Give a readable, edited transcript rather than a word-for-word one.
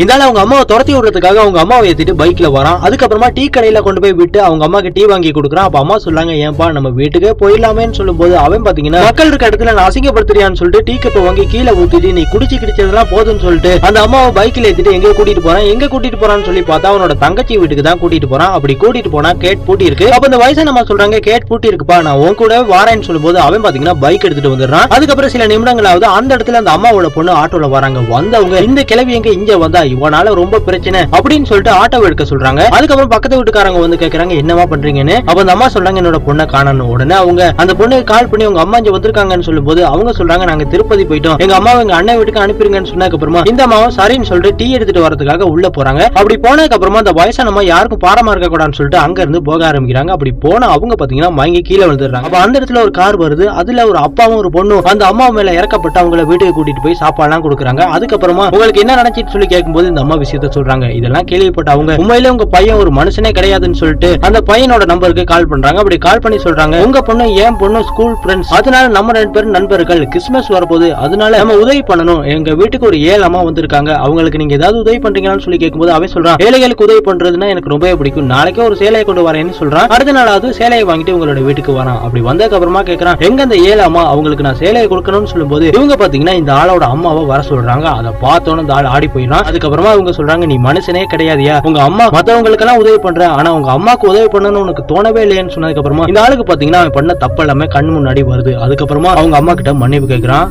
இருந்தாலும் அவங்க அம்மாவை துரத்தி விடுறதுக்காக அவங்க அம்மாவை ஏத்திட்டு பைக்ல வரான். அதுக்கப்புறமா டீ கடையில கொண்டு போய் விட்டு அவங்க அம்மாக்கு டீ வாங்கி கொடுக்குறான். அப்ப அம்மா சொல்றாங்க, ஏன்பா நம்ம வீட்டுக்கே போயிடலாமேன்னு சொல்லும்போது அவன் பாத்தீங்கன்னா மக்கள் இருக்க இடத்துல நான் அசிங்கப்படுத்துறியான்னு சொல்லிட்டு டீ கப்பை வாங்கி கீழே ஊத்திட்டு நீ குடிச்சு கிடிச்சதெல்லாம் போதும்னு சொல்லிட்டு அந்த அம்மாவை பைக்ல ஏத்திட்டு எங்க கூட்டிட்டு போறான். எங்க கூட்டிட்டு போறான்னு சொல்லி பார்த்தா அவனோட தங்கச்சி வீட்டுக்கு தான் கூட்டிட்டு போறான். அப்படி கூட்டிட்டு போனா கேட் பூட்டி இருக்கு. அப்ப இந்த வயசான அம்மா சொல்றாங்க, கேட் பூட்டி இருக்குப்பா, நான் உன் கூட வாரேன்னு சொல்லும்போது அவன் பாத்தீங்கன்னா பைக் எடுத்துட்டு வந்துடுறான். அதுக்கப்புறம் சில நிமிடங்களாவது அந்த இடத்துல அந்த அம்மாவோட பொண்ணு ஆட்டோல வராங்க. வந்தவங்க இந்த கிளவி எங்க இங்க வந்தா, இவனால ரொம்ப பிரச்சனை அப்படின்னு சொல்லிட்டு ஆட்டோ எடுக்க சொல்றாங்க. அதுக்கப்புறம் பக்கத்து வீட்டுக்காரங்க வந்து கேக்குறாங்க, என்னமா பண்றீங்கன்னு. அப்ப அந்த அம்மா சொல்றாங்க, என்னோட பொண்ணை காணணும். உடனே அவங்க அந்த பொண்ணுக்கு கால் பண்ணி உங்க அம்மா இங்க வந்திருக்காங்கன்னு சொல்லும்போது அவங்க சொல்றாங்க, நாங்க திருப்பதி போயிட்டோம், எங்க அம்மாவை எங்க அண்ணன் வீட்டுக்கு அனுப்பிருங்கன்னு சொன்னதுக்கு அப்புறமா இந்த அம்மாவும் சரின்னு சொல்லிட்டு டீ எடுத்துட்டு வரதுக்காக உள்ள போறாங்க. அப்படி போனதுக்கு அப்புறமா அந்த வயசான அம்மா யாருக்கும் பாரமா இருக்க கூடாதுன்னு சொல்லிட்டு அங்க இருந்து போக ஆரம்பிக்கிறாங்க. அப்படி போன அவங்க பாத்தீங்கன்னா மயங்கி கீழே விழுந்துடுறாங்க. அப்ப அந்த இடத்துல ஒரு கார் வருது. அதுல ஒரு அப்பாவும் ஒரு பொண்ணும் அந்த அம்மா மேல இறக்கப்பட்டு அவங்கள வீட்டுக்கு கூட்டிட்டு போய் சாப்பாடுலாம் கொடுக்குறாங்க. அதுக்கப்புறமா உங்களுக்கு என்ன நினைச்சிட்டு சொல்லி கேட்கும்போது இந்த அம்மா விஷயத்த சொல்றாங்க. இதெல்லாம் கேள்விப்பட்ட அவங்க உண்மையிலே உங்க பையன் ஒரு மனுஷனே கிடையாதுன்னு சொல்லிட்டு அந்த பையனோட நம்பருக்கு கால் பண்றாங்க. அப்படி கால் பண்ணி சொல்றாங்க, உங்க பொண்ணு என் பொண்ணு ஸ்கூல் ஃப்ரெண்ட்ஸ், அதனால நம்ம 2 பேரும் நண்பர்கள், கிறிஸ்துமஸ் வரப்போகுது, அதனால நம்ம உதவி பண்ணணும், எங்க வீட்டுக்கு ஒரு 7 அம்மா வந்திருக்காங்க, அவங்களுக்கு நீங்க ஏதாவது உதவி பண்றீங்களான்னு சொல்லி கேட்கும்போது அவன் சொல்றான், ஏழைகளுக்கு உதவி பண்றதுன்னா எனக்கு ரொம்பவே பிடிக்கும், நாளைக்கே ஒரு சேலையை கொண்டு வரேன்னு சொல்றான். அடுத்த நாளாவது சேலையை வாங்கிட்டு உங்களோட வீட்டுக்கு வரான். அப்படி வந்ததுக்கு அப்புறமா கேட்கறான், எங்க அந்த 7 அம்மா, அவங்களுக்கு நான் சேலையை கொடுக்கணும்னு சொல்லும்போது இவங்க பாத்தீங்கன்னா இந்த ஆளோட அம்மாவை வர சொல்றாங்க. அதை பார்த்தோன்னு இந்த ஆள் ஆடி போயிடும். அதுக்கப்புறமா இவங்க சொல்றாங்க, நீ மனுஷனே கிடையாதியா, உங்க அம்மா மத்தவங்களுக்கு எல்லாம் உதவி பண்ற, ஆனா உங்க அம்மாக்கு உதவி பண்ணணும்னு உனக்கு தோணவே இல்லையான்னு சொன்னதுக்கு அப்புறமா இந்த ஆளுக்கு பாத்தீங்கன்னா அவன் பண்ண தப்பு எல்லாமே கண் முன்னாடி வருது. அதுக்கப்புறமா அவங்க அம்மா கிட்ட மன்னிப்பு கேட்கறான்.